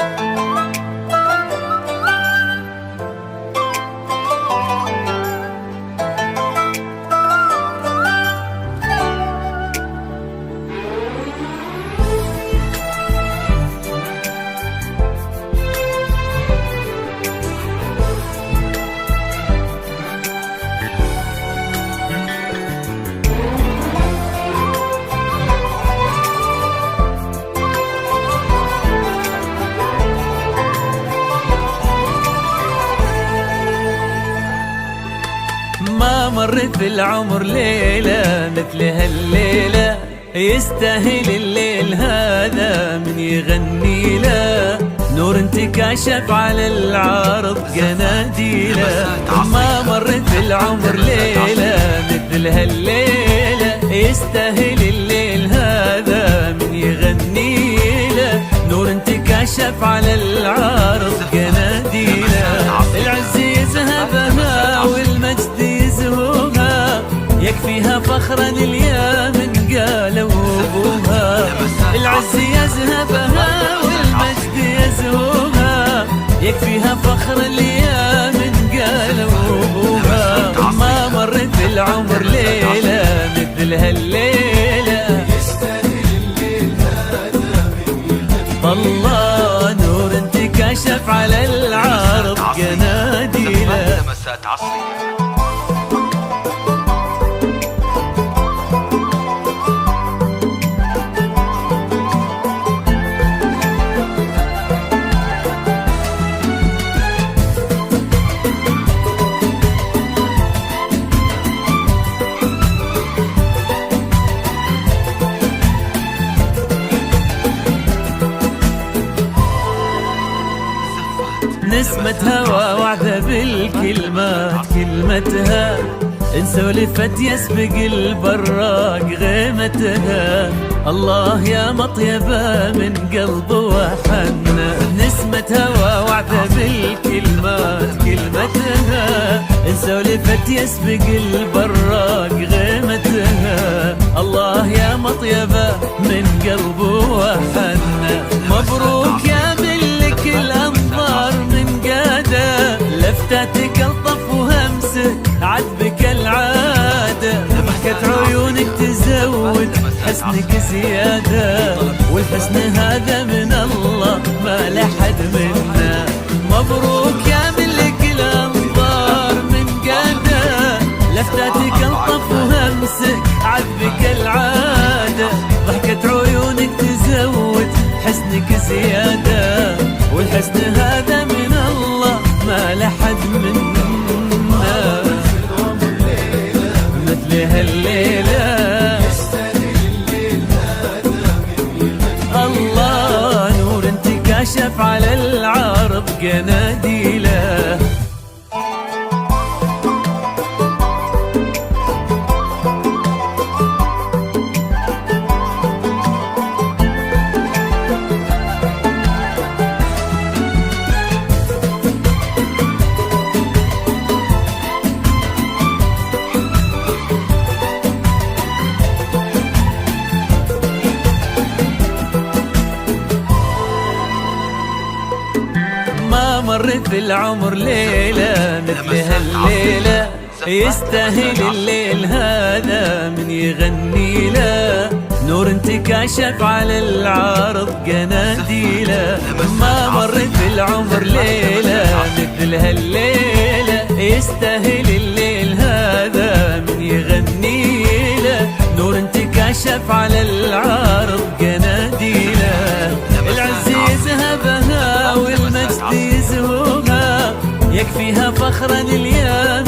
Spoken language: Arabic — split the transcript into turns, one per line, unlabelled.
ما مرت بالعمر ليلة مثل هالليلة، يستاهل الليل هذا من يغني له، نور انتكاشف على العرض قناديله. ما مرت بالعمر ليلة مثل هالليلة، يستاهل الليل هذا من يغني له، نور انتكاشف على العرض قناديله. العز يذهبها والمجد يزهوها، يكفيها فخرا اليمن قالوا ابوها. العز يذهبها والمجد يزهوها، يكفيها فخرا اليمن قالوا ابوها. ما مرت بالعمر ليلة مثل هالليلة، الله نور انتكاشف على العرض قناديله.
لمسات عصرية.
نسمة هوا وعدة بالكلمات كلمتها، إن سولفت يسبق البراق غيمتها. الله يا مطيبة من قلب وحنا، نسمة هوا وعدة بالكلمات كلمتها، إن سولفت يسبق البراق غيمتها. الله يا مطيبة من قلب وحنا، مبروك يا ملك الأنظار من قادة، لفتاتك الطف وهمسك عذبك العادة. ضحكة عيونك تزود حسنك زيادة، والحسن هذا من الله ما لحد منا. مبروك يا ملك الأنظار من قادة، لفتاتك الطف وهمسك عذبك العادة. ضحكة عيونك تزود حسنك زيادة، والحسن هذا من الله ما لحد منا. مثل هالليلة الله نور انتكاشف على العرض قناديله. ما مرت بالعمر ليلة مثل هالليلة، يستاهل الليل هذا من يغني له، نور انتكاشف على العرض قناديله. ما مرت بالعمر ليلة مثل هالليلة، يستاهل الليل هذا من يغني له، نور انتكاشف على العرض قناديله. العز يذهبها والمجد يزهوها، يكفيها فخرا اليمن